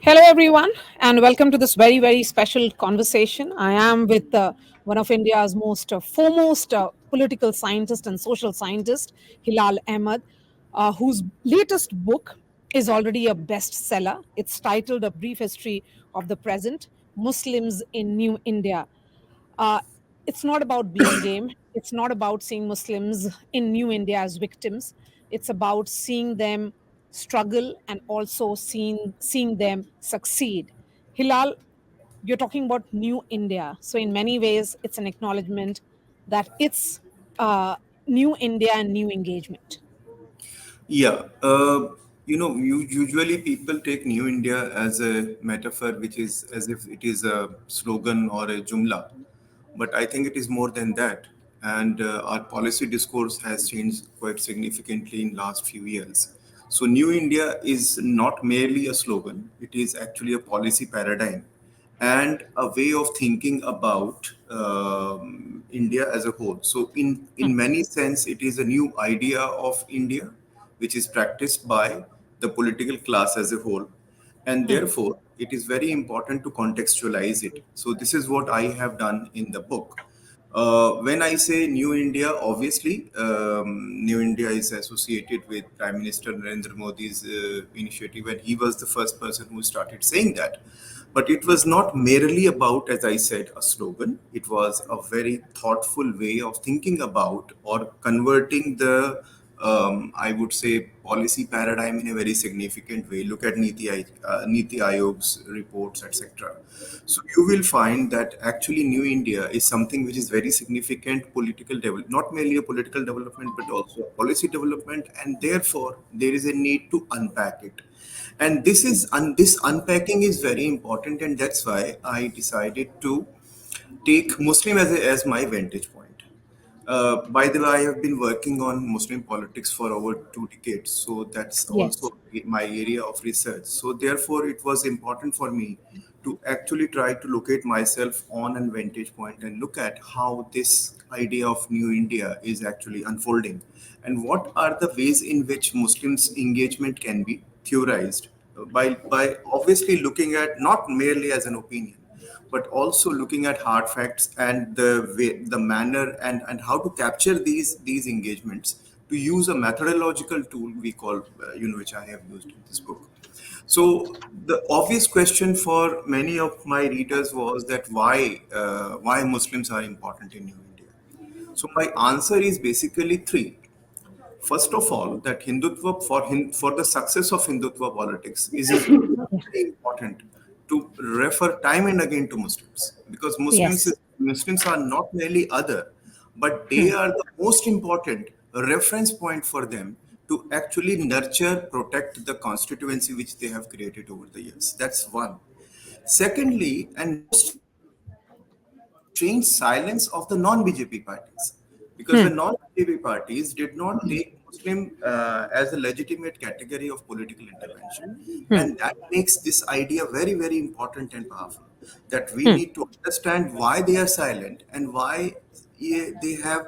Hello, everyone, and welcome to this very, very special conversation. I am with one of India's most foremost political scientist and social scientist, Hilal Ahmed, whose latest book is already a bestseller. It's titled A Brief History of the Present Muslims in New India. Uh, it's not about blame game. It's not about seeing Muslims in New India as victims. It's about seeing them struggle and also seeing them succeed. Hilal, you're talking about New India. So in many ways, it's an acknowledgement that it's New India and new engagement. Yeah, usually people take New India as a metaphor, which is as if it is a slogan or a jumla. But I think it is more than that. And our policy discourse has changed quite significantly in last few years. So New India is not merely a slogan; it is actually a policy paradigm and a way of thinking about India as a whole. So, in many sense, it is a new idea of India, which is practiced by the political class as a whole, and Hmm. therefore it is very important to contextualize it. So, this is what I have done in the book. When I say New India, obviously, New India is associated with Prime Minister Narendra Modi's initiative, and he was the first person who started saying that. But it was not merely about, as I said, a slogan. It was a very thoughtful way of thinking about or converting the, I would say, policy paradigm in a very significant way. Look at Niti Ayog's reports, etc. So you will find that actually New India is something which is very significant political development, not merely a political development, but also a policy development, and therefore there is a need to unpack it. And this unpacking is very important, and that's why I decided to take Muslim as my vantage point. By the way, I have been working on Muslim politics for over 2 decades, so that's Yes. also my area of research. So, therefore, it was important for me to actually try to locate myself on a vantage point and look at how this idea of New India is actually unfolding, and what are the ways in which Muslims' engagement can be theorized by obviously looking at not merely as an opinion but also looking at hard facts and the way, the manner and how to capture these engagements to use a methodological tool we call which I have used in this book. So the obvious question for many of my readers was that why Muslims are important in New India. So my answer is basically three. First of all, that Hindutva for the success of Hindutva politics is very important to refer time and again to Muslims, because Yes. Muslims are not merely other, but they are the most important reference point for them to actually nurture, protect the constituency which they have created over the years. That's one. Secondly, and most importantly, is the strange silence of the non-BJP parties, because the Hmm. non-BJP parties did not take Muslim as a legitimate category of political intervention, Hmm. and that makes this idea very, very important and powerful. That we Hmm. need to understand why they are silent and why they have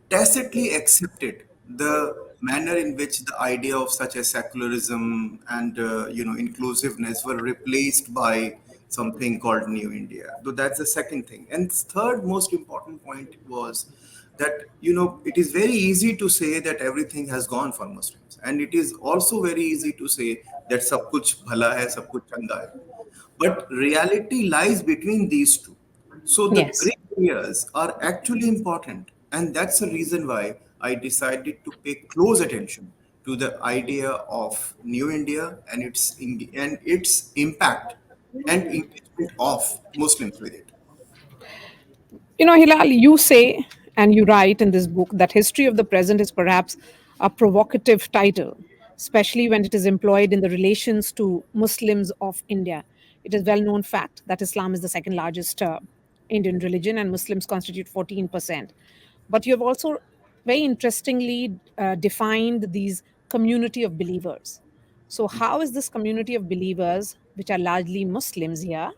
tacitly accepted the manner in which the idea of such as secularism and inclusiveness were replaced by something called New India. So that's the second thing. And third most important point was that it is very easy to say that everything has gone for Muslims, and it is also very easy to say that sab kuch bhala hai, sab kuch changa hai. But reality lies between these two. So the Yes. gray areas are actually important, and that's the reason why I decided to pay close attention to the idea of New India and its impact and engagement of Muslims with it. Hilal, you say and you write in this book that history of the present is perhaps a provocative title, especially when it is employed in the relations to Muslims of India. It is well known fact that Islam is the second largest Indian religion and Muslims constitute 14%. But you have also very interestingly defined these community of believers. So, how is this community of believers, which are largely Muslims here,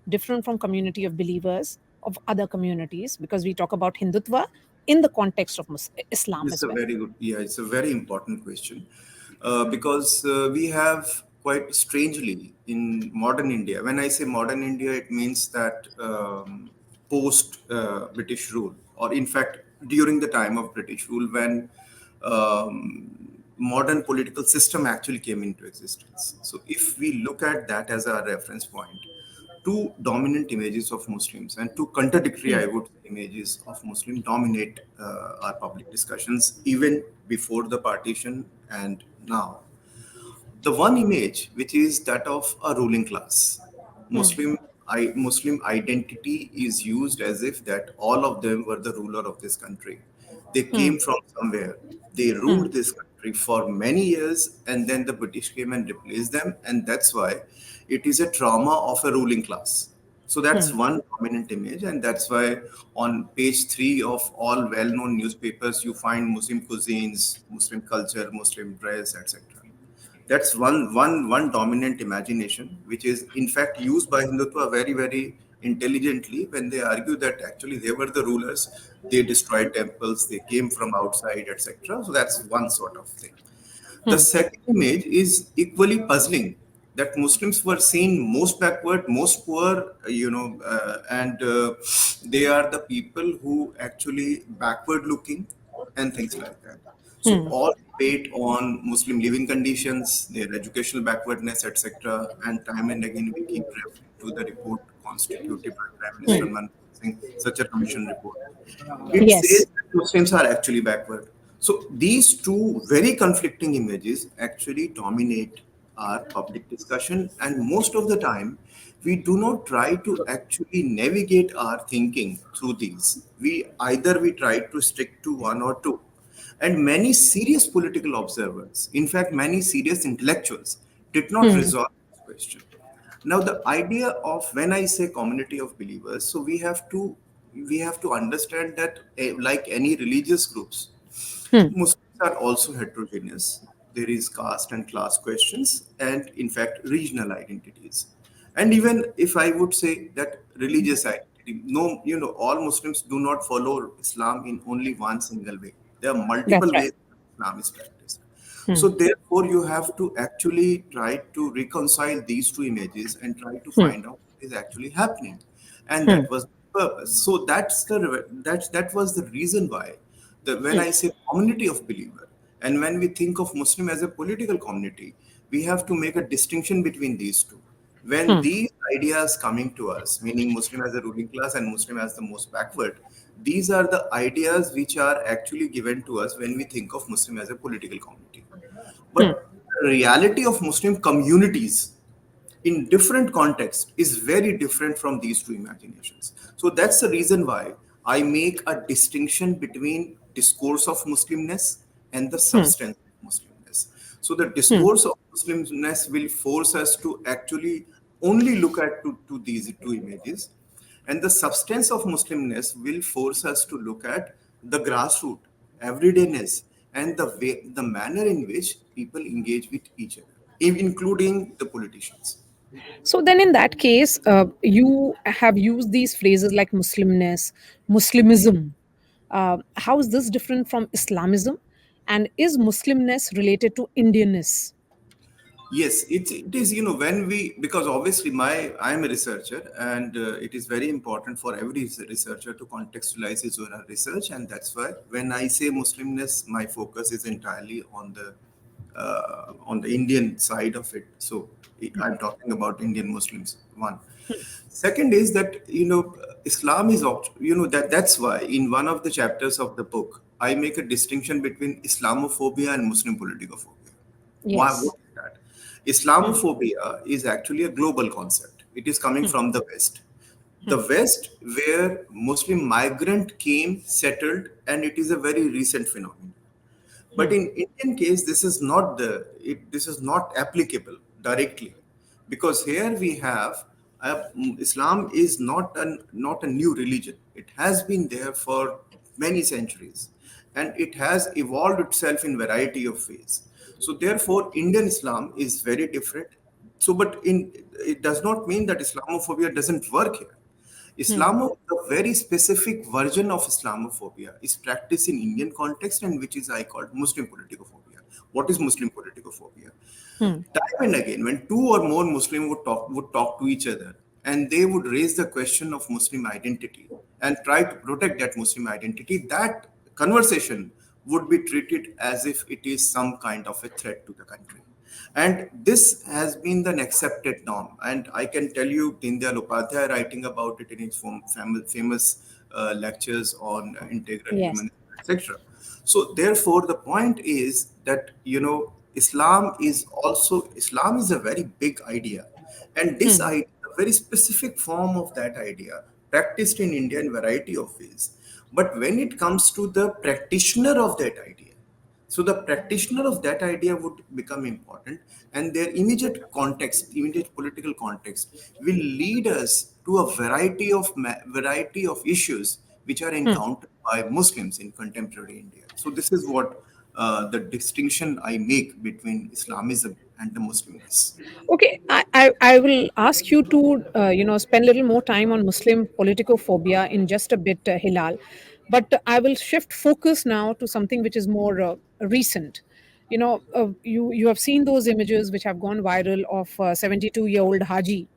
different from community of believers of other communities? Because we talk about Hindutva in the context of Islam It's as a well. very good, yeah, it's a very important question because we have quite strangely in modern India. When I say modern India, it means that post British rule, or in fact, during the time of British rule, when modern political system actually came into existence. So, if we look at that as our reference point, two dominant images of Muslims and two contradictory, I would say, images of Muslim dominate our public discussions even before the partition and now. The one image, which is that of a ruling class, Muslim identity is used as if that all of them were the ruler of this country. They came from somewhere. They ruled this country for many years, and then the British came and replaced them, and that's why it is a trauma of a ruling class. So that's one dominant image, and that's why on page 3 of all well-known newspapers you find Muslim cuisines, Muslim culture, Muslim dress, etc. That's one dominant imagination, which is in fact used by Hindutva very, very intelligently when they argue that actually they were the rulers, they destroyed temples, they came from outside, etc. So that's one sort of thing. The second image is equally puzzling, that Muslims were seen most backward, most poor, and they are the people who actually backward looking and things like that. So all debate on Muslim living conditions, their educational backwardness, etc. And time and again we keep referring to the report constituted by Prime Minister Manmohan Singh, such a commission report. It says Yes. that Muslims are actually backward. So these two very conflicting images actually dominate our public discussion, and most of the time we do not try to actually navigate our thinking through these. We try to stick to one or two. And many serious political observers, in fact, many serious intellectuals, did not resolve this question. Now, the idea of when I say community of believers, so we have to understand that like any religious groups, Muslims are also heterogeneous. There is caste and class questions, and in fact, regional identities. And even if I would say that religious identity, no, all Muslims do not follow Islam in only one single way. There are That's multiple right. ways Islam is practiced. So therefore, you have to actually try to reconcile these two images and try to find out what is actually happening, and that was the purpose. So that was the reason why when I say community of believer, and when we think of Muslim as a political community, we have to make a distinction between these two. When these ideas coming to us, meaning Muslim as a ruling class and Muslim as the most backward, these are the ideas which are actually given to us when we think of Muslim as a political community. But the reality of Muslim communities in different contexts is very different from these two imaginations. So that's the reason why I make a distinction between discourse of Muslimness and the substance of Muslimness. So the discourse of Muslimness will force us to actually only look at to these two images, and the substance of Muslimness will force us to look at the grassroots, everydayness, and the manner in which people engage with each other, including the politicians. So then, in that case, you have used these phrases like Muslimness, Muslimism. How is this different from Islamism? And is Muslimness related to Indianness? Yes, it is, when because obviously I'm a researcher, and it is very important for every researcher to contextualize his own research. And that's why when I say Muslimness, my focus is entirely on the Indian side of it. So I'm talking about Indian Muslims, one. Second is that, Islam is, that's why in one of the chapters of the book, I make a distinction between Islamophobia and Muslim politicophobia. Why? Yes. What is that? Islamophobia is actually a global concept. It is coming from the West. The West, where Muslim migrant came, settled, and it is a very recent phenomenon. But in Indian case, this is not applicable directly, because here we have Islam is not a new religion. It has been there for many centuries, and it has evolved itself in variety of ways. So therefore, Indian Islam is very different. So, but it does not mean that Islamophobia doesn't work here. The very specific version of Islamophobia is practiced in Indian context, and which is I called Muslim politicophobia. What is Muslim politicophobia? Hmm. Time and again, when two or more Muslims would talk to each other, and they would raise the question of Muslim identity and try to protect that Muslim identity, that conversation would be treated as if it is some kind of a threat to the country. And this has been the accepted norm. And I can tell you, Dindayal Upadhyay writing about it in his famous lectures on integral Yes. human, etc. So therefore, the point is that Islam is a very big idea, and this Hmm. idea, a very specific form of that idea, practiced in India in variety of ways. But when it comes to the practitioner of that idea, so the practitioner of that idea would become important, and their immediate context, immediate political context, will lead us to a variety of issues which are Hmm. encountered by Muslims in contemporary India. So this is what the distinction I make between Islamism and the Muslimness. Okay, I will ask you to spend a little more time on Muslim politicophobia in just a bit, Hilal, but I will shift focus now to something which is more recent. You have seen those images which have gone viral of 72-year-old Haji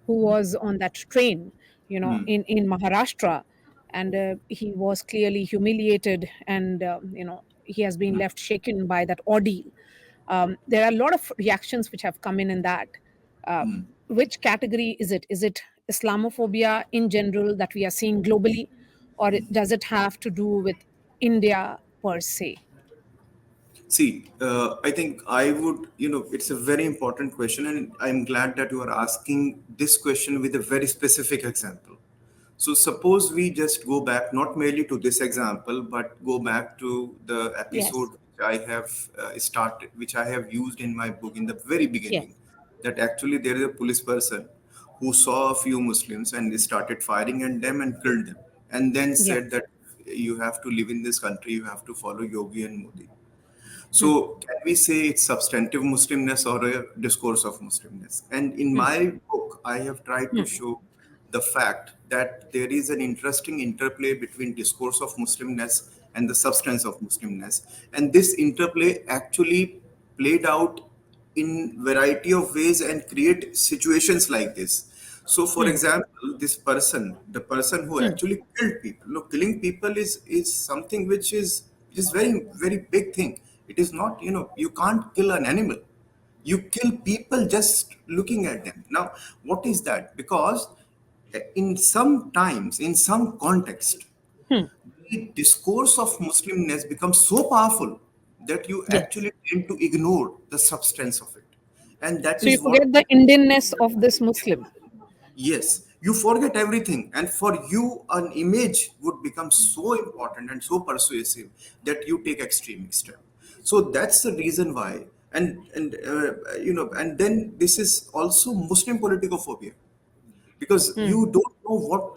who was on that train, in Maharashtra, and he was clearly humiliated, and he has been left shaken by that ordeal. There are a lot of reactions which have come in that. Uh, which category is it? Is it Islamophobia in general that we are seeing globally, or does it have to do with India per se? See, I think I would, it's a very important question, and I'm glad that you are asking this question with a very specific example. So, suppose we just go back, not merely to this example, but go back to the episode Yes. which I have started, which I have used in my book in the very beginning. Yes. That actually there is a police person who saw a few Muslims and they started firing at them and killed them, and then Yeah. said that you have to live in this country, you have to follow Yogi and Modi. Hmm. So, can we say it's substantive Muslimness or a discourse of Muslimness? And in Hmm. my book, I have tried to Hmm. show the fact that there is an interesting interplay between discourse of Muslimness and the substance of Muslimness. And this interplay actually played out in variety of ways and create situations like this. So, for Hmm. example, this person, the person who Hmm. actually killed people, look, killing people is something which is very big thing. It is not, you can't kill an animal. You kill people just looking at them. Now, what is that? Because in some times, in some context, Hmm. the discourse of Muslimness becomes so powerful that you Yes. actually tend to ignore the substance of it. And that So you is what, forget the Indianness of this Muslim. yes, you forget everything. And for you, an image would become so important and so persuasive that you take extreme step. So that's the reason why. And then this is also Muslim politicophobia, because Hmm. you don't know what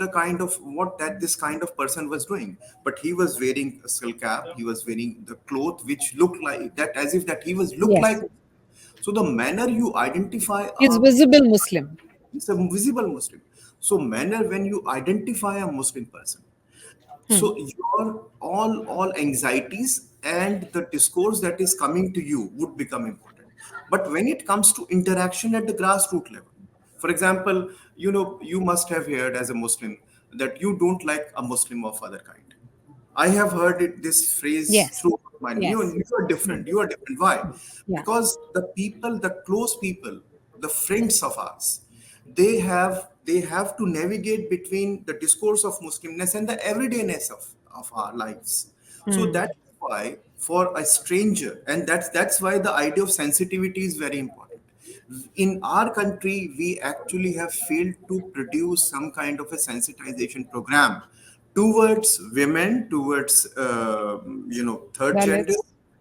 that this kind of person was doing, but he was wearing a skull cap, he was wearing the cloth which looked like that, as if that he was looked like. Yes. So the manner you identify He's a visible Muslim. it's a visible Muslim. So manner when you identify a Muslim person, Hmm. so your all anxieties and the discourse that is coming to you would become important. But when it comes to interaction at the grassroots level, for example, you must have heard as a Muslim that you don't like a Muslim of other kind. I have heard this phrase Yes. through my you, Yes. you are Hmm. different. You are different. Why? Yeah. Because the people, the close people, the friends of us, they have to navigate between the discourse of Muslimness and the everydayness of our lives. So Hmm. that's why for a stranger, and that's why the idea of sensitivity is very important. In our country, we actually have failed to produce some kind of a sensitization program towards women, towards third gender, Dalits.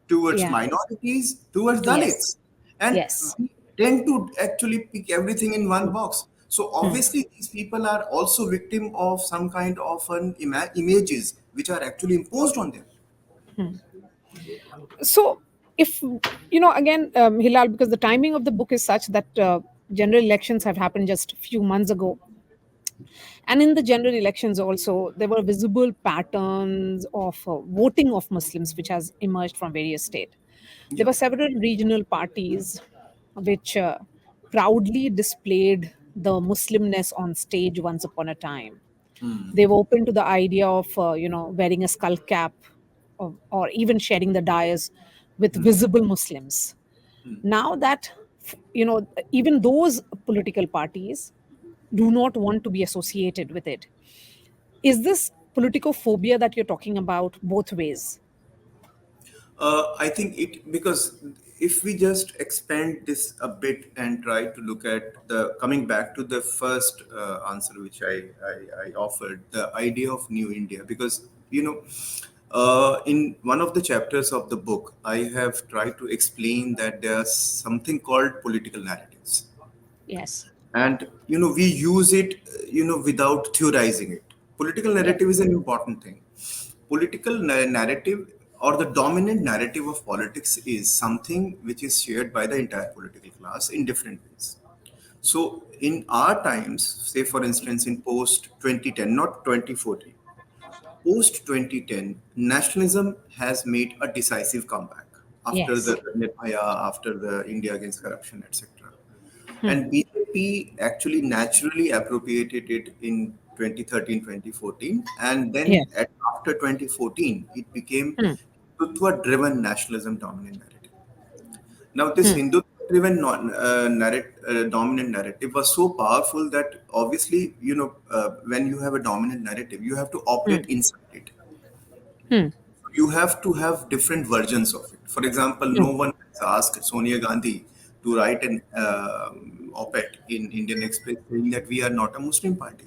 towards Yeah. minorities, towards Yes. Dalits, and Yes. we tend to actually pick everything in one Hmm. box. So Hmm. obviously, these people are also victim of some kind of an images which are actually imposed on them. So, if again, Hilal, because the timing of the book is such that general elections have happened just a few months ago, and in the general elections also there were visible patterns of voting of Muslims which has emerged from various states. There Yeah. were several regional parties which proudly displayed the Muslimness on stage once upon a time. They were open to the idea of, wearing a skull cap, or even sharing the dais with visible Muslims. Now that, even those political parties do not want to be associated with it. Is this politicophobia that you're talking about both ways? I think it, because if we just expand this a bit and try to look at the, coming back to the first answer which I offered, the idea of New India, because in one of the chapters of the book, I have tried to explain that there's something called political narratives, Yes. and we use it without theorizing it. Political Yes. narrative is an important thing. Political narrative, or the dominant narrative of politics, is something which is shared by the entire political class in different ways. So in our times, say for instance in post 2010, not 2014, post 2010, nationalism has made a decisive comeback after Yes. the Nirbhaya, after the India against corruption, etc. Hmm. And BJP actually naturally appropriated it in 2013, 2014. And then Yes. after 2014, it became Hmm. Hindutva driven nationalism dominant narrative. Now, this Hmm. Hindutva driven dominant narrative was so powerful that obviously, when you have a dominant narrative, you have to Hmm. operate inside it. Hmm. You have to have different versions of it. For example, Hmm. no one has asked Sonia Gandhi to write an op-ed in Indian Express saying that we are not a Muslim party.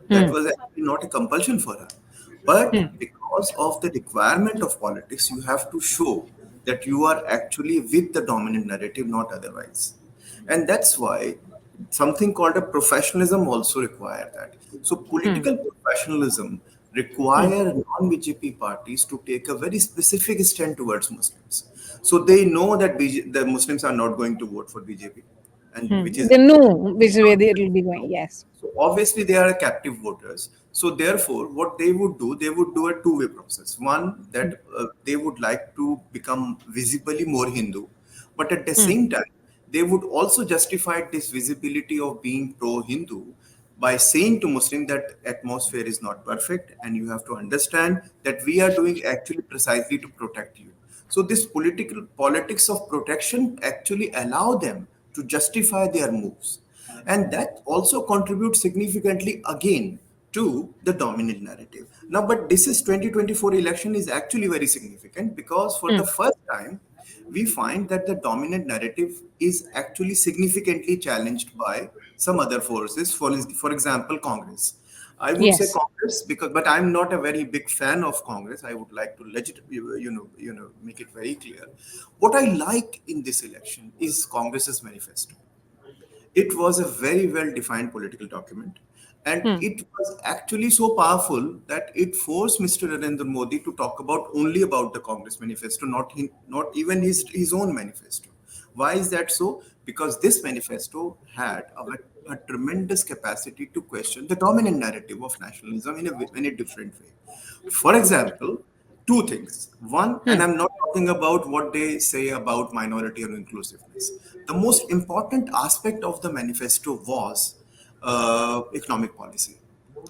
That Hmm. was actually not a compulsion for her. Hmm. But because of the requirement of politics, you have to show that you are actually with the dominant narrative, not otherwise. And that's why something called a professionalism also require that. So Hmm. political professionalism Hmm. require non-BJP parties to take a very specific stand towards Muslims. So they know that the Muslims are not going to vote for BJP, and which Hmm. is They know which way they will be going. Yes. so obviously they are captive voters. So therefore, what they would do a two-way process. One, Hmm. that they would like to become visibly more Hindu, but at the Hmm. same time, they would also justify this visibility of being pro-Hindu by saying to Muslim that atmosphere is not perfect, and you have to understand that we are doing actually precisely to protect you. So this political politics of protection actually allow them to justify their moves, and that also contributes significantly again to the dominant narrative. Now, but this is 2024 election is actually very significant because for Hmm. the first time we find that the dominant narrative is actually significantly challenged by some other forces, for example Congress. I would say Yes. Congress because, but I'm not a very big fan of Congress. I would like to make it very clear. What I like in this election is Congress's manifesto. It was a very well defined political document. And Hmm. it was actually so powerful that it forced Mr. Narendra Modi to talk about only about the Congress manifesto, not even his own manifesto. Why is that so? Because this manifesto had a tremendous capacity to question the dominant narrative of nationalism in a different way. For example, two things. One, and Hmm. I'm not talking about what they say about minority or inclusiveness. The most important aspect of the manifesto was economic policy,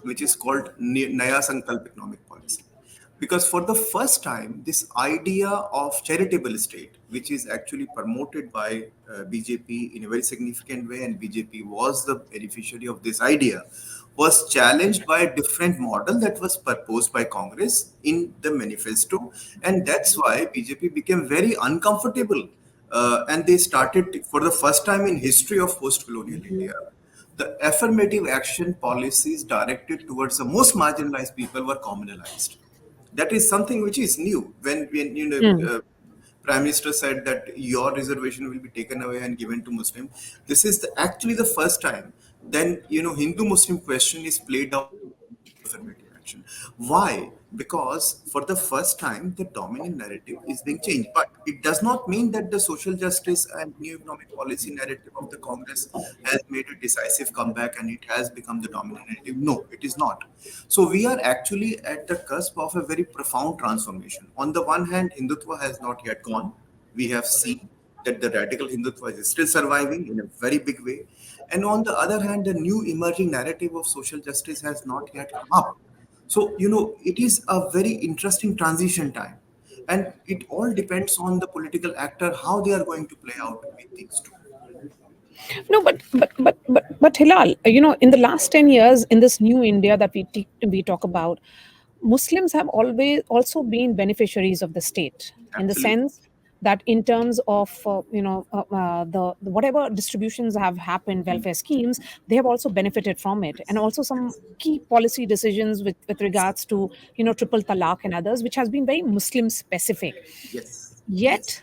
which is called Naya Sankalp economic policy. Because for the first time, this idea of charitable state, which is actually promoted by BJP in a very significant way, and BJP was the beneficiary of this idea, was challenged by a different model that was proposed by Congress in the manifesto. And that's why BJP became very uncomfortable. And they started, for the first time in history of post-colonial India, the affirmative action policies directed towards the most marginalized people were communalized. That is something which is new. When Hmm. Prime Minister said that your reservation will be taken away and given to Muslim, this is actually the first time. Then Hindu Muslim question is played out affirmative action. Why? Because for the first time, the dominant narrative is being changed. But it does not mean that the social justice and new economic policy narrative of the Congress has made a decisive comeback and it has become the dominant narrative. No, it is not. So we are actually at the cusp of a very profound transformation. On the one hand, Hindutva has not yet gone. We have seen that the radical Hindutva is still surviving in a very big way. And on the other hand, the new emerging narrative of social justice has not yet come up. So, it is a very interesting transition time. And it all depends on the political actor, how they are going to play out with these two. No, but Hilal, in the last 10 years, in this new India that we talk about, Muslims have always also been beneficiaries of the state, in the Absolutely. sense that in terms of the whatever distributions have happened, welfare schemes, they have also benefited from it, and also some key policy decisions with regards to triple talaq and others, which has been very Muslim specific. Yes. Yet, Yes.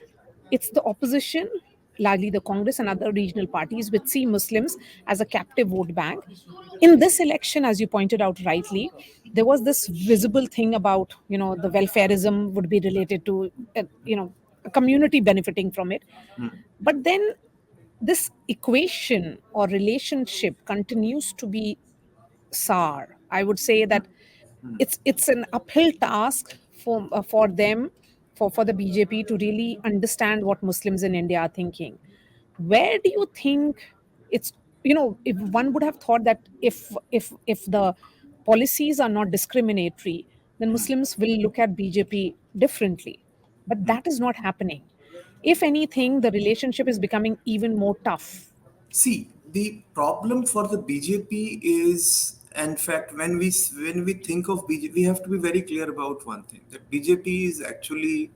it's the opposition, largely the Congress and other regional parties, which see Muslims as a captive vote bank. In this election, as you pointed out rightly, there was this visible thing about, the welfareism would be related to, a community benefiting from it. But then this equation or relationship continues to be sour. I would say that it's an uphill task for them, for the BJP to really understand what Muslims in India are thinking. Where do you think it's, if one would have thought that if the policies are not discriminatory, then Muslims will look at BJP differently. But that is not happening. If anything, the relationship is becoming even more tough. See, the problem for the BJP is, in fact, when we think of BJP, we have to be very clear about one thing: that BJP is actually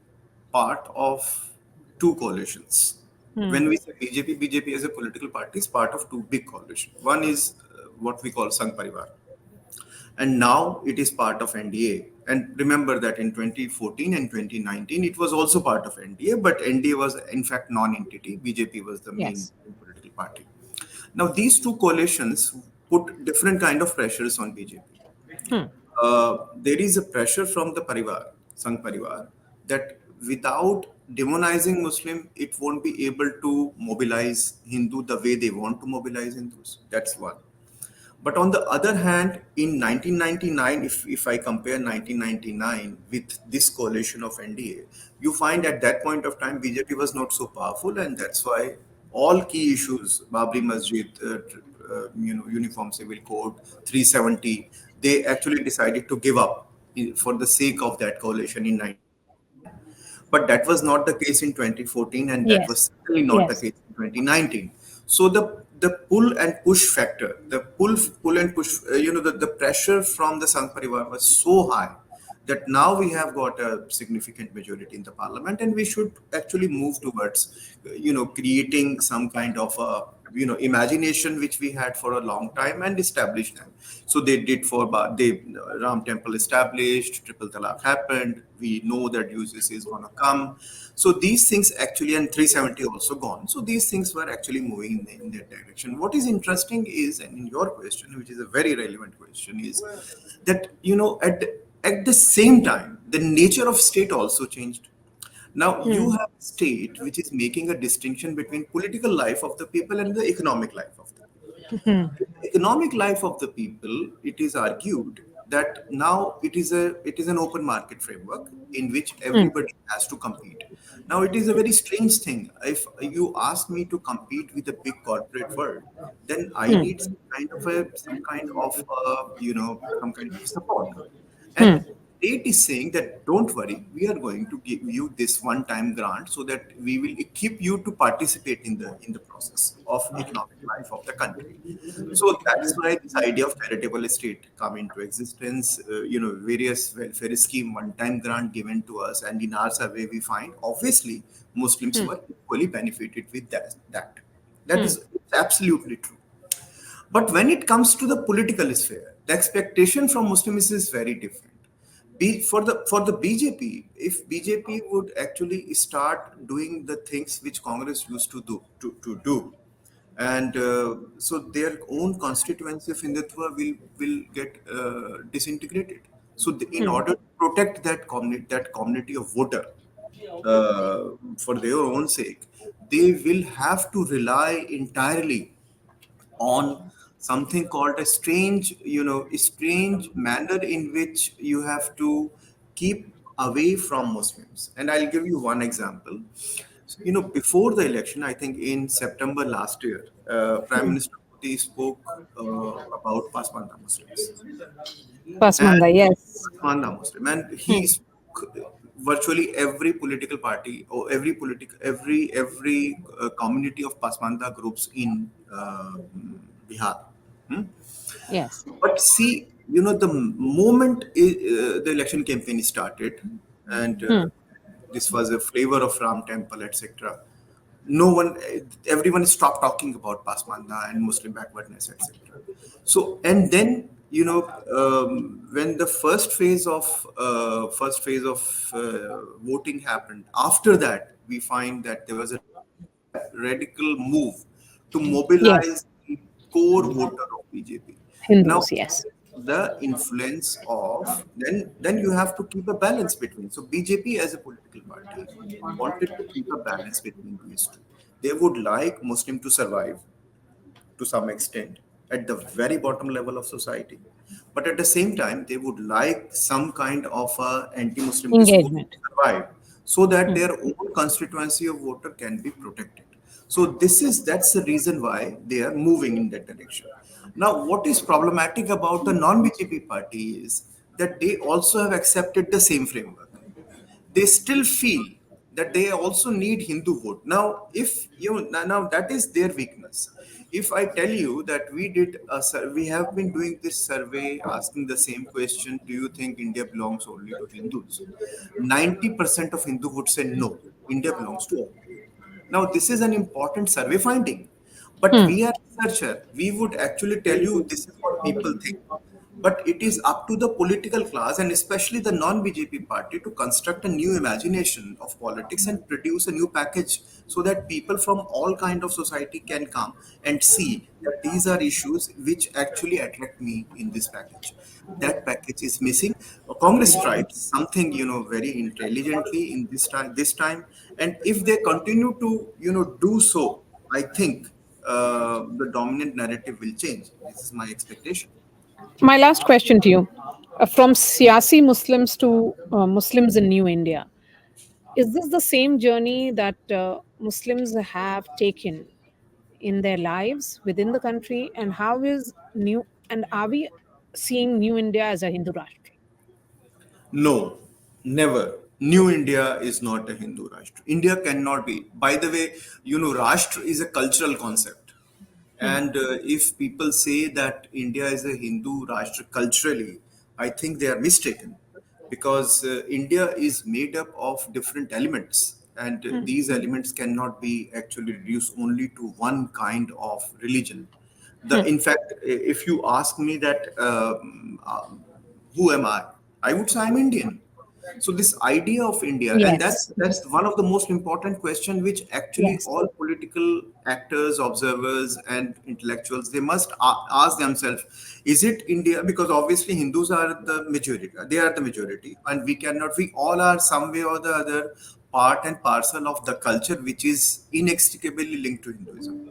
part of two coalitions. When we say BJP as a political party is part of two big coalitions. One is what we call Sangh Parivar, and now it is part of NDA. And remember that in 2014 and 2019, it was also part of NDA, but NDA was in fact non-entity. BJP was the main Yes. political party. Now, these two coalitions put different kind of pressures on BJP. There is a pressure from the Parivar, Sangh Parivar, that without demonizing Muslim, it won't be able to mobilize Hindu the way they want to mobilize Hindus. That's one. But on the other hand, in 1999, if I compare 1999 with this coalition of NDA, you find at that point of time BJP was not so powerful, and that's why all key issues, Babri Masjid, Uniform Civil Code, 370, they actually decided to give up for the sake of that coalition in 1999. But that was not the case in 2014, and that was Yes. certainly not the Yes. case in 2019. So the pull and push factor, the pull and push, the pressure from the Sangh Parivar was so high that now we have got a significant majority in the parliament, and we should actually move towards, creating some kind of a, imagination which we had for a long time and establish them. So they did they Ram temple established, triple talaq happened. We know that UCC is going to come. So these things actually, and 370 also gone. So these things were actually moving in that direction. What is interesting is, and in your question, which is a very relevant question, is that at the same time, the nature of state also changed. Now you have a state which is making a distinction between political life of the people and the economic life of the people. In the economic life of the people, it is argued that now it is an open market framework in which everybody has to compete. Now it is a very strange thing. If you ask me to compete with the big corporate world, then I need some kind of support. And state is saying that don't worry, we are going to give you this one-time grant so that we will equip you to participate in the process of economic life of the country. So that's why this idea of charitable estate come into existence. Various welfare scheme, one-time grant given to us, and in our survey we find obviously Muslims were equally benefited with that is absolutely true. But when it comes to the political sphere, the expectation from Muslims is very different. For the BJP, if BJP would actually start doing the things which Congress used to do, and so their own constituency of Hindutva will get disintegrated. So in order to protect that community of voter, for their own sake, they will have to rely entirely on something called a strange manner in which you have to keep away from Muslims. And I'll give you one example. Before the election, I think in September last year, Prime Minister Modi spoke about Pasmanda Muslims. And Pasmanda, yes. Pasmanda Muslim, and Hmm. he spoke virtually every political party or every community of Pasmanda groups in Bihar. Hmm? Yes. But see, the moment the election campaign started, and Hmm. this was a flavor of Ram Temple, etc. No one, everyone stopped talking about Pasmanda and Muslim backwardness, etc. So, and then when the first phase of voting happened, after that we find that there was a radical move to Yes. mobilize the core voter of BJP. Now, Hindus, yes. the influence of then you have to keep a balance between. So BJP as a political party wanted to keep a balance between these two. They would like Muslim to survive to some extent at the very bottom level of society, but at the same time they would like some kind of a anti-Muslim discourse Engagement. to survive so that Hmm. their own constituency of voter can be protected. So that's the reason why they are moving in that direction. Now what is problematic about the non-BJP party is that they also have accepted the same framework. They still feel that they also need Hindu vote. Now, if now that is their weakness. If I tell you that we have been doing this survey asking the same question, do you think India belongs only to Hindus? 90% of Hindu would say no, India belongs to all. Now, this is an important survey finding, but Hmm. we are researcher. We would actually tell you this is what people think. But it is up to the political class and especially the non-BJP party to construct a new imagination of politics and produce a new package so that people from all kind of society can come and see that these are issues which actually attract me in this package. That package is missing. Congress tried something, very intelligently in this time, and if they continue to, do so, I think the dominant narrative will change. This is my expectation. My last question to you. From Siyasi Muslims to Muslims in New India, is this the same journey that Muslims have taken in their lives within the country? And how is new, and are we seeing New India as a Hindu Rashtra? No, never. New India is not a Hindu Rashtra. India cannot be. By the way, Rashtra is a cultural concept. Hmm. And if people say that India is a Hindu Rashtra culturally, I think they are mistaken because India is made up of different elements. And Hmm. these elements cannot be actually reduced only to one kind of religion. In fact, if you ask me that who am I would say I'm Indian. So this idea of India, and Yes. that's one of the most important question which actually Yes. all political actors, observers, and intellectuals they must ask themselves: Is it India? Because obviously Hindus are the majority; they are the majority, and we cannot. We all are some way or the other part and parcel of the culture which is inextricably linked to Hinduism.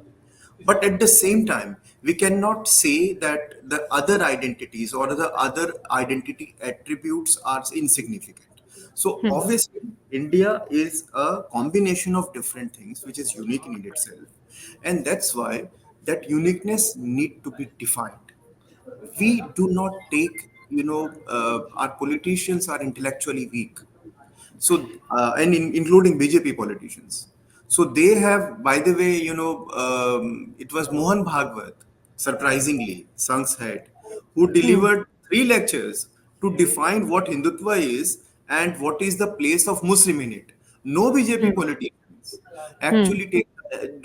But at the same time, we cannot say that the other identities or the other identity attributes are insignificant. So obviously, India is a combination of different things which is unique in itself, and that's why that uniqueness need to be defined. We do not take, our politicians are intellectually weak, so including BJP politicians. So they have, by the way, it was Mohan Bhagwat, surprisingly, Sangh's head, who Hmm. delivered 3 lectures to define what Hindutva is and what is the place of Muslim in it. No BJP politicians Hmm. actually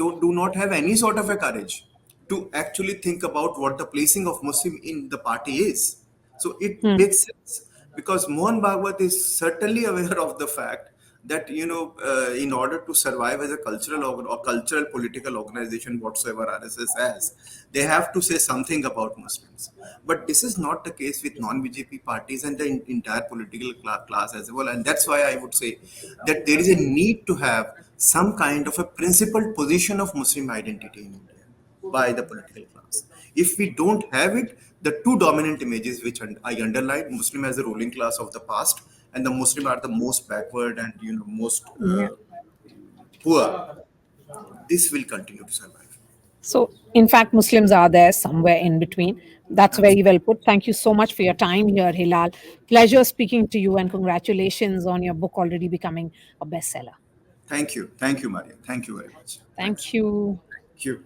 do not have any sort of a courage to actually think about what the placing of Muslim in the party is. So it Hmm. makes sense because Mohan Bhagwat is certainly aware of the fact that in order to survive as a or cultural political organization whatsoever RSS has, they have to say something about Muslims. But this is not the case with non-BJP parties and the entire political class as well, and that's why I would say that there is a need to have some kind of a principled position of Muslim identity in India by the political class. If we don't have it, the two dominant images which I underlined, Muslim as the ruling class of the past, and the Muslim are the most backward and most Yeah. poor, this will continue to survive. So, in fact, Muslims are there somewhere in between. That's very Absolutely. well put. Thank you so much for your time here, Hilal. Pleasure speaking to you, and congratulations on your book already becoming a bestseller. Thank you. Thank you, Maria. Thank you very much. Thanks. Thank you. Thank you.